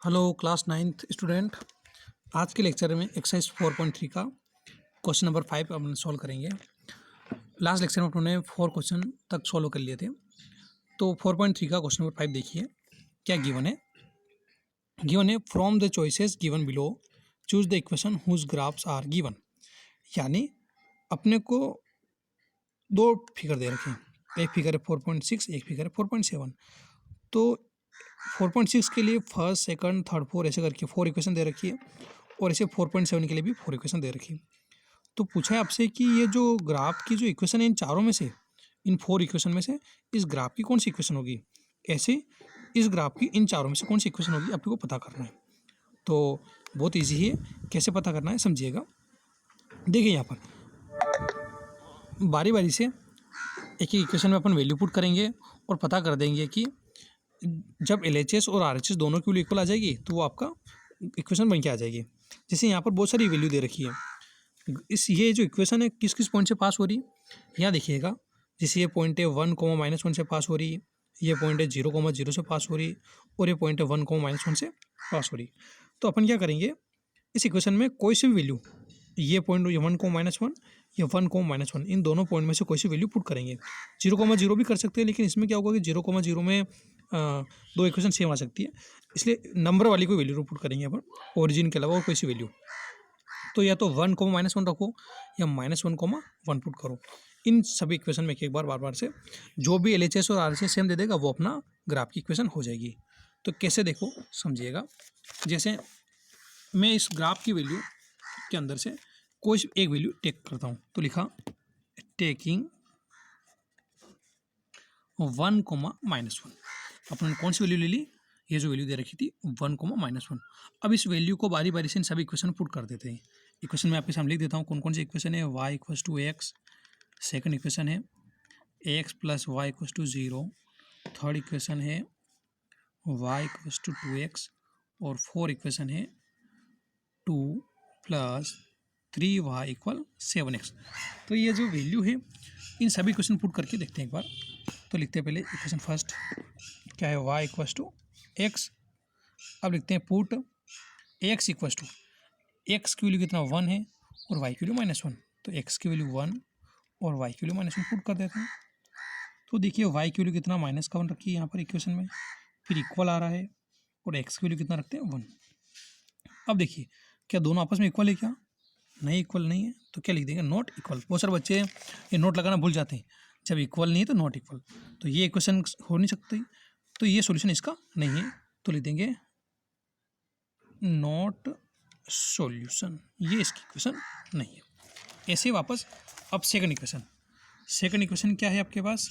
Hello class ninth student. आज के lecture में एक्सरसाइज 4.3 का क्वेश्चन नंबर 5 अपन सॉल्व करेंगे। लास्ट लेक्चर में अपने 4 क्वेश्चन तक सॉल्व कर लिए थे। तो 4.3 का क्वेश्चन नंबर 5 देखिए क्या गिवन है। गिवन है from the choices given below choose the equation whose graphs are given. यानी अपने को दो फिगर दे रखे हैं, एक फिगर है 4.6, एक फिगर है 4.7। तो 4.6 के लिए फर्स्ट सेकंड थर्ड फोर ऐसे करके 4 इक्वेशन दे रखी है और इसे 4.7 के लिए भी 4 इक्वेशन दे रखी है। तो पूछा है आपसे कि ये जो ग्राफ की जो इक्वेशन है इन चारों में से, इन 4 इक्वेशन में से इस ग्राफ की कौन सी इक्वेशन होगी। ऐसे इस ग्राफ की इन चारों में से कौन सी इक्वेशन होगी आपको पता करना है। तो बहुत ईजी है, कैसे पता करना है समझिएगा। देखिए यहाँ पर बारी बारी से एक ही इक्वेशन में अपन वैल्यू पुट करेंगे और पता कर देंगे कि जब LHS और RHS दोनों की वैल्यू इक्वल आ जाएगी तो वो आपका इक्वेशन बन के आ जाएगी। जैसे यहाँ पर बहुत सारी वैल्यू दे रखी है, ये जो इक्वेशन है किस किस पॉइंट से पास हो रही है यहाँ देखिएगा। जैसे ये पॉइंट है 1, -1 से पास हो रही है, ये पॉइंट है 0, 0 से पास हो रही है और ये पॉइंट है 1, -1 से पास हो रही है। तो अपन क्या करेंगे, इस इक्वेशन में कोई सी भी वैल्यू, ये पॉइंट 1, या 1, -1 इन दोनों पॉइंट में से कोई सी वैल्यू पुट करेंगे। 0, 0 भी कर सकते हैं, लेकिन इसमें क्या होगा कि 0, 0 में दो इक्वेशन सेम आ सकती है, इसलिए नंबर वाली कोई वैल्यू पुट करेंगे अपन, ओरिजिन के अलावा और कोई सी वैल्यू। तो या तो 1, -1 रखो या -1, 1 पुट करो। इन सभी इक्वेशन में एक बार बार से जो भी LHS और RHS सेम दे देगा वो अपना ग्राफ की इक्वेशन हो जाएगी। तो कैसे देखो समझिएगा। जैसे मैं इस ग्राफ की वैल्यू के अंदर से कोई एक वैल्यू टेक करता हूँ, तो लिखा टेकिंग 1, -1। अपन कौन सी वैल्यू ले ली, ये जो वैल्यू दे रखी थी 1, -1। अब इस वैल्यू को बारी बारी से इन सभी इक्वेशन पुट कर देते हैं। इक्वेशन में आपके सामने लिख देता हूँ कौन कौन सी इक्वेशन है। y = x, सेकंड इक्वेशन है x + y = 0, थर्ड इक्वेशन है y = 2x और फोर्थ इक्वेशन है 2 + 3y = 7x। तो ये जो वैल्यू है इन सभी इक्वेशन पुट करके देखते हैं एक बार। तो लिखते हैं पहले इक्वेशन फर्स्ट क्या है, y = x। अब लिखते हैं पुट x = x की वैल्यू कितना 1 है और y की वैल्यू -1। तो x की वैल्यू 1 और y की वैल्यू -1 पुट कर देते हैं। तो देखिए y की वैल्यू कितना -1 रखी है यहाँ पर इक्वेशन में, फिर इक्वल आ रहा है और x की वैल्यू कितना रखते हैं 1। अब देखिए क्या दोनों आपस में इक्वल है, क्या नहीं इक्वल नहीं है, तो क्या लिख देंगे नॉट इक्वल। बहुत सारे बच्चे ये नोट लगाना भूल जाते हैं, जब इक्वल नहीं है तो नॉट इक्वल, तो ये इक्वेशन हो नहीं सकती, तो ये सॉल्यूशन इसका नहीं है, तो लिख देंगे नॉट सॉल्यूशन, ये इसकी इक्वेशन नहीं है। ऐसे वापस अब सेकंड इक्वेशन क्या है आपके पास,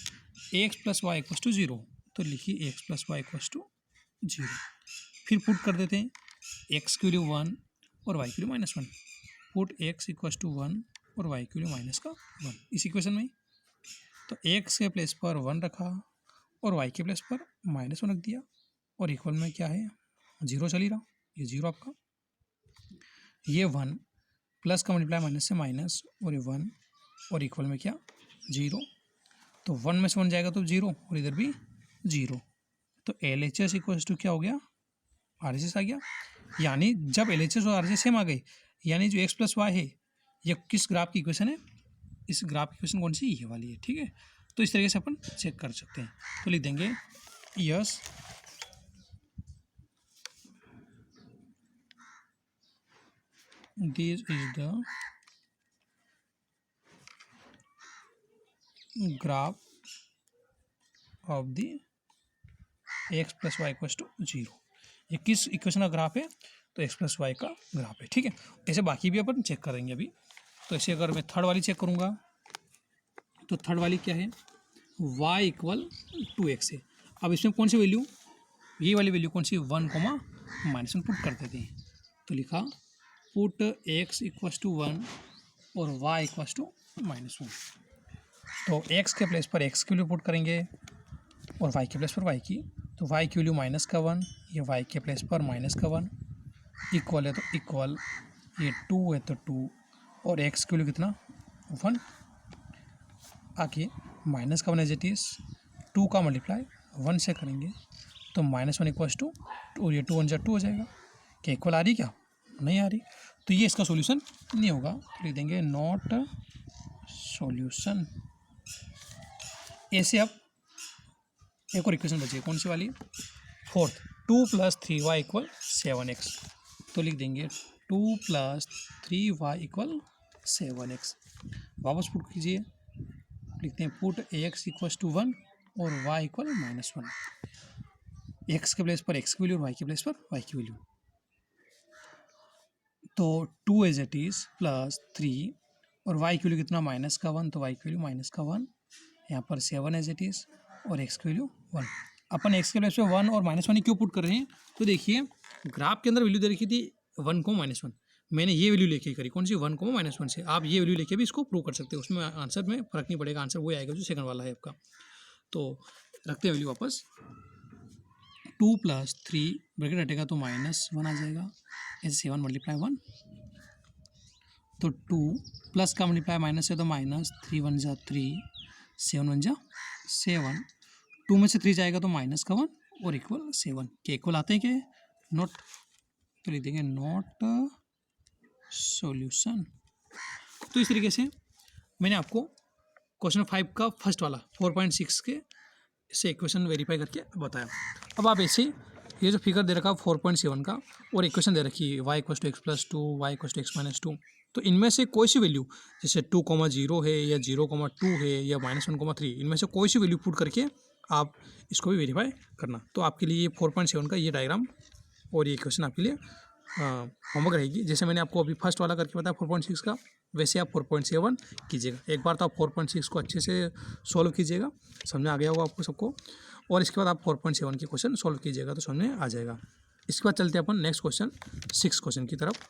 x + y = 0, तो लिखिए x + y = 0। फिर पुट कर देते हैं x की वैल्यू 1 और y की वैल्यू -1, पुट x = 1 और y की वैल्यू -1 इस इक्वेशन में। तो x के प्लेस पर 1 रखा और y के प्लेस पर -1 रख दिया और इक्वल में क्या है 0 चल ही रहा, ये 0 आपका, ये 1 प्लस का मल्टीप्लाई माइनस से माइनस और ये 1 और इक्वल में क्या 0। तो 1 में से 1 जाएगा तो 0 और इधर भी 0। तो LHS = क्या हो गया, RHS आ गया। यानी जब LHS और RHS सेम आ गए, यानी जो x + y है ये किस ग्राफ की इक्वेशन है, इस ग्राफ की इक्वेशन कौन सी, ये वाली है, ठीक है। तो इस तरीके से अपन चेक कर सकते हैं। तो लिख देंगे yes this is the graph of the x + y = 0। ये किस इक्वेशन का ग्राफ है, तो x + y का ग्राफ है, ठीक है। ऐसे बाकी भी अपन चेक करेंगे अभी। तो ऐसे अगर मैं थर्ड वाली चेक करूँगा तो थर्ड वाली क्या है, y = 2x है। अब इसमें कौन सी वैल्यू, ये वाली वैल्यू कौन सी 1, -1 पुट कर देते हैं। तो लिखा पुट x = 1 और y = -1। तो x के प्लेस पर x की वैल्यू पुट करेंगे और y के प्लेस पर y की। तो y की वैल्यू -1, ये y के प्लेस पर -1, इक्वल है तो इक्वल, ये 2 है तो 2 और x की वैल्यू कितना 1। आगे -1 एज इट इज़, 2 का मल्टीप्लाई 1 से करेंगे तो -1 इक्वल्स टू टू, ये 2 1 जा 2 हो जाएगा। क्या इक्वल आ रही क्या? नहीं आ रही, तो ये इसका सॉल्यूशन नहीं होगा। तो लिख देंगे नॉट सॉल्यूशन। ऐसे अब एक और इक्वेशन बची है, कौन सी वाली? Fourth, 2 + 3y = 7x। तो लिख देंगे 2 + 3y = 7x। वापस पुट कीजिए, लिखते हैं पुट ax = 1 और y = -1। x के प्लेस पर x की वैल्यू और y के प्लेस पर y की वैल्यू। तो 2 एज इट इज़ प्लस 3 और y की वैल्यू कितना? -1, तो y की वैल्यू -1। यहाँ पर 7 एज इट इज़ और x की वैल्यू 1। अपन x के प्लेस पे 1 और -1 क्यों पुट कर रहे हैं? तो देखिए ग्राफ के अंदर वैल्यू दे रखी थी 1 को -1, मैंने ये वैल्यू लेके करी, कौन सी? 1 को -1 से। आप ये वैल्यू लेके भी इसको प्रूव कर सकते हो, उसमें आंसर में फ़र्क नहीं पड़ेगा, आंसर वही आएगा जो सेकंड वाला है आपका। तो रखते हैं वैल्यू वापस, 2 + 3 ब्रैकेट हटेगा तो -1 आ जाएगा, ऐसे 7 × 1 तो 2 प्लस का मल्टीप्लाई माइनस है तो -3 × 1 = 3, 7 × 1 = 7। 2 में से 3 जाएगा तो -1 और इक्वल 7 के इक्वल आते हैं क्या? नॉट। तो लिख देंगे नॉट सॉल्यूशन। तो इस तरीके से मैंने आपको क्वेश्चन 5 का फर्स्ट वाला 4.6 के से इक्वेशन वेरीफाई करके बताया। अब आप ऐसे ही ये जो फिगर दे रखा है 4.7 का और इक्वेशन दे रखी है y = x + 2, y = x - 2, तो इनमें से कोई सी वैल्यू, जैसे 2,0 है या 0,2 है या -1,3, इनमें से कोई सी वैल्यू पुट करके आप इसको भी वेरीफाई करना। तो आपके लिए ये 4.7 का ये डायग्राम और ये क्वेश्चन आपके लिए होमवर्क रहेगी। जैसे मैंने आपको अभी फर्स्ट वाला करके बताया 4.6 का, वैसे आप 4.7 कीजिएगा। एक बार तो आप 4.6 को अच्छे से सॉल्व कीजिएगा, समझ में आ गया होगा आपको सबको, और इसके बाद आप 4.7 के क्वेश्चन सॉल्व कीजिएगा तो समझ में आ जाएगा। इसके बाद चलते हैं अपन नेक्स्ट क्वेश्चन 6 क्वेश्चन की तरफ।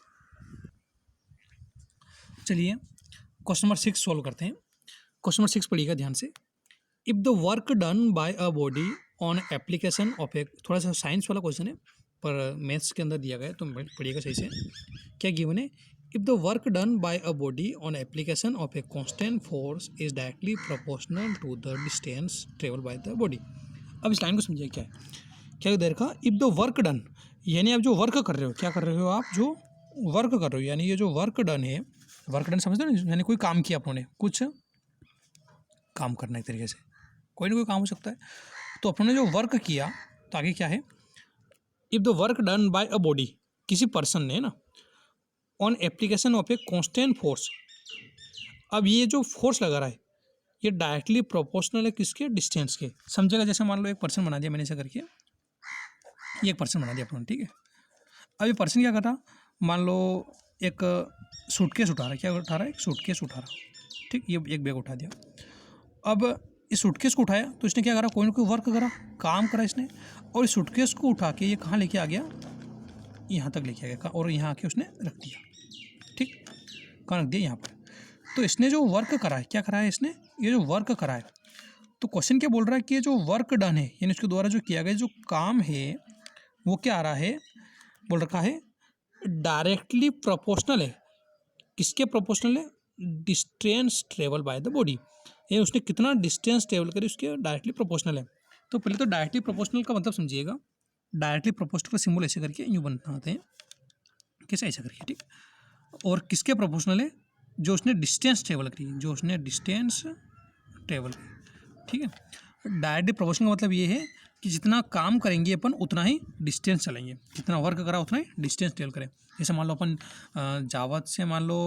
चलिए क्वेश्चन नंबर 6 सॉल्व करते हैं। क्वेश्चन नंबर 6 पढ़िएगा ध्यान से। If the work done by a body on application of a, थोड़ा सा साइंस वाला क्वेश्चन है पर मैथ्स के अंदर दिया गया है, तो पढ़िएगा सही से। क्या गिवन है? If the work done by a body on application of a constant force is directly proportional to the distance travel by the body. अब इस लाइन को समझिए क्या है। क्या दे रखा? इफ़ द वर्क डन, यानी आप जो वर्क कर रहे हो, क्या कर रहे हो आप? जो वर्क कर रहे हो, यानी ये जो वर्क डन है, वर्क डन समझते हो ना, यानी कोई काम किया अपनों ने, कुछ काम करना एक तरीके से, कोई ना कोई काम हो सकता है। तो अपनों ने जो वर्क किया, तो आगे क्या है? If the work done by a body, किसी पर्सन ने ना, on application of a constant force. अब ये जो फोर्स लगा रहा है ये डायरेक्टली प्रोपोर्शनल है किसके? डिस्टेंस के। समझेगा, जैसे मान लो एक पर्सन बना दिया मैंने ऐसा करके, ये एक पर्सन बना दिया अपनों ने, ठीक है। अब ये पर्सन क्या कर रहा? मान लो एक सूटकेस उठा रहा है। क्या उठा रहा है? एक सूटकेस उठा रहा, ठीक। ये एक बैग उठा दिया। अब इस सूटकेस को उठाया तो इसने क्या करा? कोई ना कोई वर्क करा, काम करा इसने, और इस सूटकेस को उठा के ये कहाँ लेके आ गया? यहाँ तक लेके आ गया, और यहाँ आके उसने रख दिया, ठीक। कहाँ रख दिया? यहाँ पर। तो इसने जो वर्क करा है, क्या करा है इसने? ये जो वर्क करा है, तो क्वेश्चन क्या बोल रहा है कि ये जो वर्क डन है, यानी उसके द्वारा जो किया गया जो काम है वो क्या आ रहा है? बोल रखा है डायरेक्टली प्रोपोर्शनल है। किसके प्रोपोर्शनल है? Distance travel by the body, ये उसने कितना डिस्टेंस ट्रेवल करी उसके डायरेक्टली प्रोपोर्शनल है। तो पहले तो डायरेक्टली प्रोपोर्शनल का मतलब समझिएगा। डायरेक्टली प्रोपोर्शनल का सिंबल ऐसे करके यूँ बनाते हैं, कैसे? ऐसा करके, ठीक। और किसके प्रोपोर्शनल है? जो उसने डिस्टेंस ट्रेवल करी, जो उसने डिस्टेंस ट्रेवल करी, ठीक है। डायरेक्टली प्रोपोर्शनल का मतलब ये है कि जितना काम करेंगे अपन उतना ही डिस्टेंस चलेंगे, जितना वर्क करा उतना ही डिस्टेंस ट्रेवल करें। जैसे मान लो अपन जावत से मान लो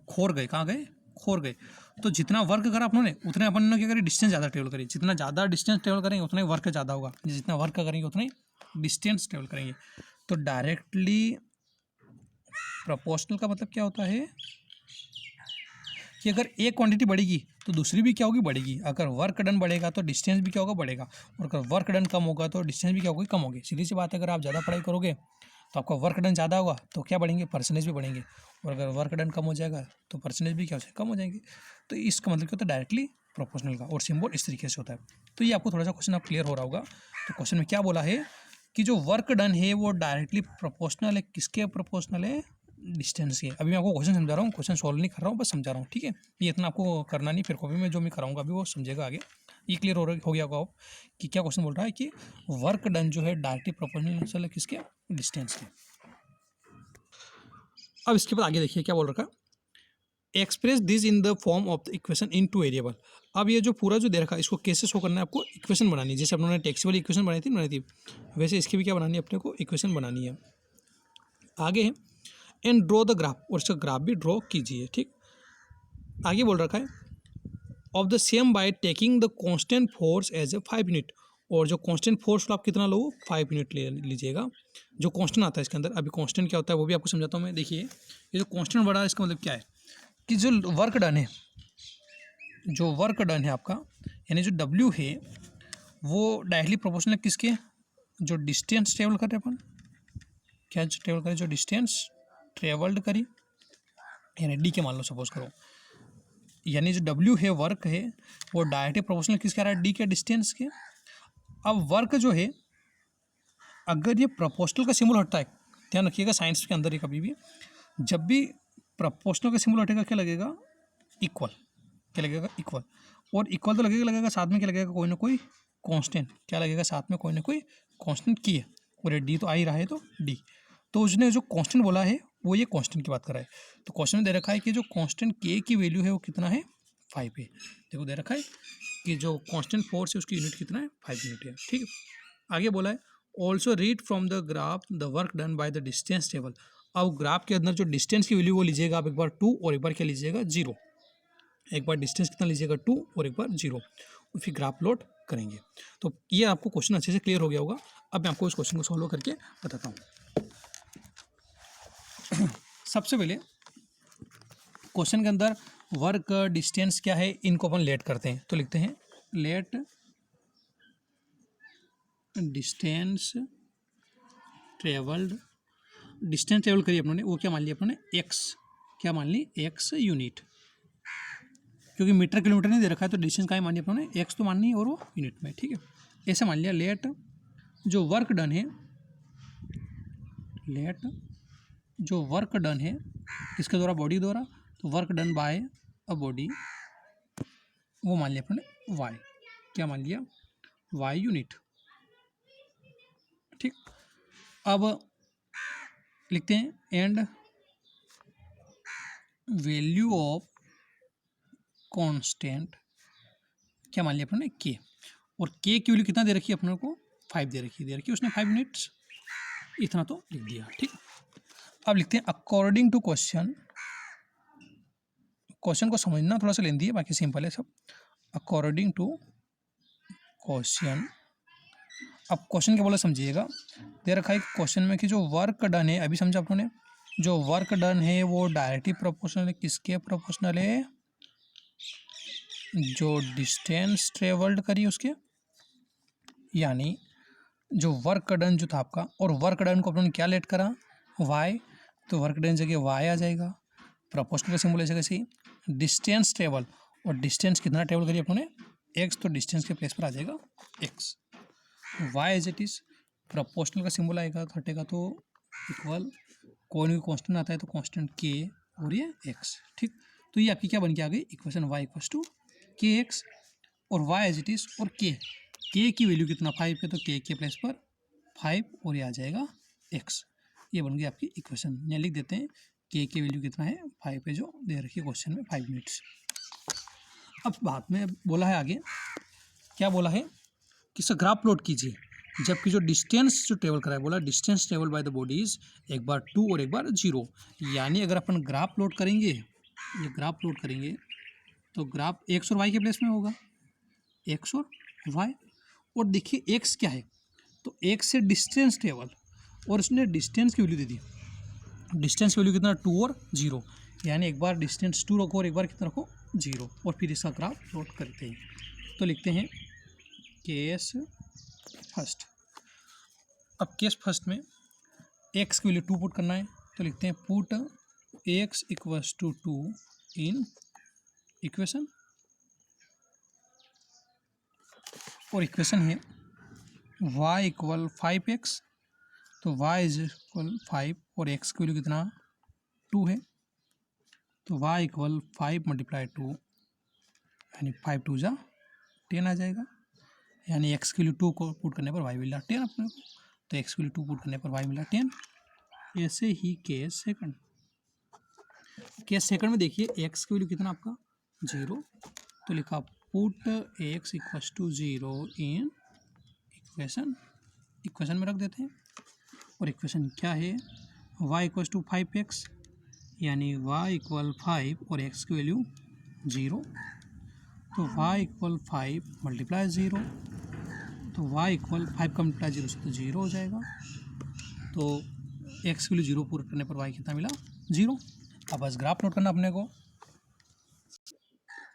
खोर गए, कहाँ गए? खोर गए, तो जितना वर्क करा अपन ने उतने अपन ने क्या करी? डिस्टेंस ज़्यादा ट्रेवल करी। जितना ज़्यादा डिस्टेंस ट्रेवल करेंगे उतना ही वर्क ज़्यादा होगा, जितना वर्क करेंगे उतना ही डिस्टेंस ट्रेवल करेंगे। तो डायरेक्टली प्रोपोर्शनल का मतलब क्या होता है कि अगर एक क्वांटिटी बढ़ेगी तो दूसरी भी क्या होगी? बढ़ेगी। अगर वर्क डन बढ़ेगा तो डिस्टेंस भी क्या होगा? बढ़ेगा। और अगर वर्क डन कम होगा तो डिस्टेंस भी क्या होगी? कम होगी। सीधी सी बात है, अगर आप ज़्यादा पढ़ाई करोगे तो आपका वर्क डन ज़्यादा होगा तो क्या बढ़ेंगे? परसेंटेज भी बढ़ेंगे। और अगर वर्क डन कम हो जाएगा तो परसेंटेज भी क्या हो जाएगा? कम हो जाएंगे। तो इसका मतलब क्या होता है? डायरेक्टली प्रोपोर्शनल का, और सिंबल इस तरीके से होता है। तो ये आपको थोड़ा सा क्वेश्चन अब क्लियर हो रहा होगा। तो क्वेश्चन में क्या बोला है कि जो वर्क डन है वो डायरेक्टली प्रोपोर्शनल है, किसके प्रोपोर्शनल है? डिस्टेंस के। अभी मैं आपको क्वेश्चन समझा रहा हूँ, क्वेश्चन सॉल्व नहीं कर रहा हूँ, बस समझा रहा हूँ, ठीक है। ये इतना आपको करना नहीं, फिर कॉपी में जो मैं कराऊंगा अभी वो समझेगा आगे। ये क्लियर हो गया होगा कि क्या क्वेश्चन बोल रहा है कि वर्क डन जो है डायरेक्टली प्रोपोर्शनल है किसके, डिस्टेंस के। अब इसके बाद आगे देखिए क्या बोल रखा है, express this in the form of the equation in two variable. अब ये जो पूरा जो दे रखा है इसको कैसे शो करना है, आपको इक्वेशन बनानी है। जैसे अपने टैक्सी वाली इक्वेशन बनाई थी वैसे इसकी भी क्या बनानी है, अपने को इक्वेशन बनानी है। आगे है एंड ड्रॉ द ग्राफ, और इसका ग्राफ भी ड्रॉ कीजिए। ठीक, आगे बोल रखा है of the same by taking the constant force as a 5 unit, और जो कांस्टेंट फोर्स आप कितना लो, 5 यूनिट ले लीजिएगा। जो कांस्टेंट आता है इसके अंदर, अभी कांस्टेंट क्या होता है वो भी आपको समझाता हूँ मैं। देखिए ये जो कांस्टेंट बढ़ा है इसका मतलब क्या है कि जो वर्क डन है, जो वर्क डन है आपका, यानी जो डब्ल्यू है वो डायरेक्टली प्रोपोर्शनल है किसके, जो डिस्टेंस ट्रेवल कर रहे अपन, क्या जो ट्रेवल करे, जो डिस्टेंस ट्रेवल्ड करी, यानी डी के मान लो सपोज करो, यानी जो डब्ल्यू है वर्क है वो डायरेक्टली प्रोपोर्शनल किसके आ रहा है, डी के डिस्टेंस के। अब वर्क जो है अगर ये प्रोपोर्शनल का सिंबल हटता है, ध्यान रखिएगा साइंस के अंदर ही कभी भी जब भी प्रोपोर्शनल का सिंबल हटेगा क्या लगेगा, इक्वल। क्या लगेगा, इक्वल। और इक्वल तो लगेगा साथ में क्या लगेगा, कोई ना कोई कांस्टेंट। क्या लगेगा, साथ में कोई ना कोई कांस्टेंट की है, और ये डी तो आ ही रहा है तो डी। तो उसने जो कांस्टेंट बोला है वो ये कांस्टेंट की बात कर रहा है। तो क्वेश्चन में दे रखा है कि जो कांस्टेंट के की वैल्यू है वो कितना है, 5 है। देखो दे रखा है कि जो कांस्टेंट फोर्स है उसकी यूनिट कितना है, 5 यूनिट है। ठीक है, आगे बोला है also read from the graph the work done by the distance table. अब ग्राफ के अंदर जो डिस्टेंस की वैल्यू वो लीजिएगा आप, एक बार 2 और एक बार क्या लीजिएगा 0। एक बार डिस्टेंस कितना लीजिएगा 2 और एक बार 0, और फिर ग्राफ प्लॉट करेंगे। तो ये आपको क्वेश्चन अच्छे से क्लियर हो गया होगा। अब मैं आपको इस क्वेश्चन को सॉल्व करके बताता हूँ। सबसे पहले क्वेश्चन के अंदर वर्क डिस्टेंस क्या है, इनको अपन लेट करते हैं। तो लिखते हैं let distance travelled, distance travel करिए अपनों ने, वो क्या मान लिया अपनों ने, एक्स। क्या मान ली, एक्स यूनिट, क्योंकि मीटर किलोमीटर नहीं दे रखा है तो डिस्टेंस का ही मान लिया अपनों ने, एक्स तो माननी है और वो यूनिट में। ठीक है, ऐसे मान लिया। लेट जो वर्क डन है, लेट जो वर्क डन है किसके द्वारा, बॉडी द्वारा, तो work done by a body वो मान लिया अपने वाई। क्या मान लिया, वाई यूनिट। ठीक, अब लिखते हैं एंड वैल्यू ऑफ कांस्टेंट, क्या मान लिया अपने के, और के की वैल्यू कितना दे रखी है अपने को, 5 दे रखी है उसने, 5 यूनिट्स, इतना तो लिख दिया। ठीक, अब लिखते हैं अकॉर्डिंग टू क्वेश्चन। क्वेश्चन को समझना थोड़ा सा लेंदी है, बाकी सिंपल है सब। अकॉर्डिंग टू क्वेश्चन, अब क्वेश्चन क्या बोला समझिएगा। दे रखा है क्वेश्चन में कि जो वर्क डन है, अभी समझा आप लोगों ने, जो वर्क डन है वो डायरेक्टली प्रोपोर्शनल है किसके, प्रोपोर्शनल है जो डिस्टेंस ट्रेवल्ड करी उसके। यानी जो वर्क डन जो था आपका, और वर्क डन को अपने क्या लेट करा, वाई, तो वर्क डन जगह वाई आ जाएगा। प्रोपोर्शनल का सिंबल ऐसे कैसे, डिस्टेंस ट्रेवल, और डिस्टेंस कितना ट्रेवल करिए अपने, एक्स, तो डिस्टेंस के प्लेस पर आ जाएगा x. Y as it is, proportional का सिंबल आएगा तो हटेगा तो इक्वल, कोई भी कांस्टेंट आता है तो कांस्टेंट के और ये एक्स। ठीक, तो ये आपकी क्या बन के आ गई इक्वेशन, वाई इक्वल्स टू के एक्स, और वाई एज इट इज़, और के की वैल्यू कितना 5 है तो के प्लेस पर 5 और ये आ जाएगा एक्स। ये बन गई आपकी इक्वेशन। यहाँ लिख देते हैं के वैल्यू कितना है, 5 है जो दे रखी है क्वेश्चन में, 5 मिनट्स। अब बाद में बोला है आगे, क्या बोला है कि इसका ग्राफ प्लॉट कीजिए, जबकि जो डिस्टेंस जो ट्रेवल करा है, बोला distance travel by the bodies, एक बार 2 और एक बार 0। यानी अगर अपन ग्राफ प्लॉट करेंगे, ये ग्राफ प्लॉट करेंगे तो ग्राफ एक्स और वाई के प्लेस में होगा, एक्स और वाई। और देखिए एक्स क्या है, तो एक्स से डिस्टेंस ट्रेवल, और उसने डिस्टेंस की वैल्यू दे दी, डिस्टेंस की वैल्यू कितना 2 और 0। यानी एक बार डिस्टेंस 2 रखो और एक बार कितना रखो 0, और फिर इसका ग्राफ प्लॉट करते हैं। तो लिखते हैं केस फर्स्ट। अब केस फर्स्ट में एक्स की वैल्यू 2 पुट करना है, तो लिखते हैं put x equals to 2 in equation, और इक्वेशन है y इक्वल 5x, तो y इज इक्वल 5 और x की वैल्यू कितना 2 है, तो y इक्वल 5 मल्टीप्लाई 2 यानी 5 2 जा 10 आ जाएगा, यानी एक्स की वैल्यू 2 को पुट करने पर वाई मिला 10 अपने को, तो एक्स की वैल्यू 2 पुट करने पर वाई मिला 10। ऐसे ही केस सेकंड में देखिए एक्स की वैल्यू कितना आपका 0, तो लिखा put x equals to 0 in equation में रख देते हैं। और इक्वेशन क्या है, y इक्वल्स टू 5x, यानी y इक्वल 5 और x की वैल्यू 0, तो y इक्वल 5 मल्टीप्लाई 0, तो y इक्वल 5 का मल्टीप्लाई 0 से तो 0 हो जाएगा, तो x की वैल्यू 0 पूरा करने पर y कितना मिला 0। अब बस ग्राफ प्लॉट करना अपने को,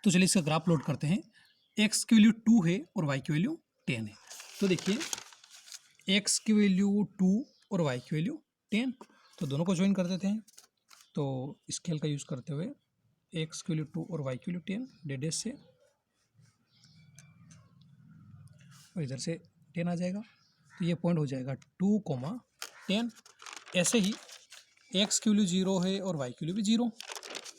तो चलिए इसका ग्राफ प्लॉट करते हैं। x की वैल्यू 2 है और y की वैल्यू 10 है, तो देखिए x की वैल्यू 2 और y की वैल्यू 10, तो दोनों को ज्वाइन कर देते हैं। तो स्केल का यूज़ करते हुए x की वैल्यू 2 और y की वैल्यू 10 डेडेस से, और इधर से 10 आ जाएगा, तो ये पॉइंट हो जाएगा 2, 10। ऐसे ही x की वैल्यू 0 है और y की वैल्यू भी 0,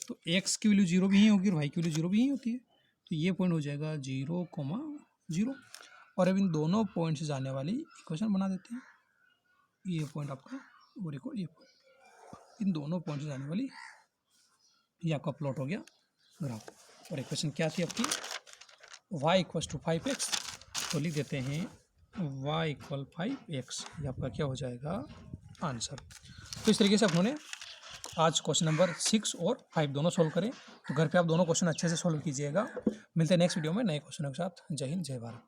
तो x की वैल्यू 0 भी ही होगी और y की वैल्यू 0 भी ही होती है, तो ये पॉइंट हो जाएगा 0, और अब इन दोनों पॉइंट से जाने वाली इक्वेशन बना देते हैं। ये पॉइंट आपका और ये पॉइंट, इन दोनों पॉइंट से जाने वाली, ये आपका प्लॉट हो गया ग्राफ। और इक्वेशन क्या थी आपकी, y इक्वल्स टू 5x, तो लिख देते हैं y इक्वल 5x, ये आपका क्या हो जाएगा आंसर। तो इस तरीके से आप लोगों ने आज क्वेश्चन नंबर 6 और 5 दोनों सॉल्व करें। तो घर पे आप दोनों क्वेश्चन अच्छे से सॉल्व कीजिएगा। मिलते हैं नेक्स्ट वीडियो में नए क्वेश्चनों के साथ। जय हिंद, जय भारत।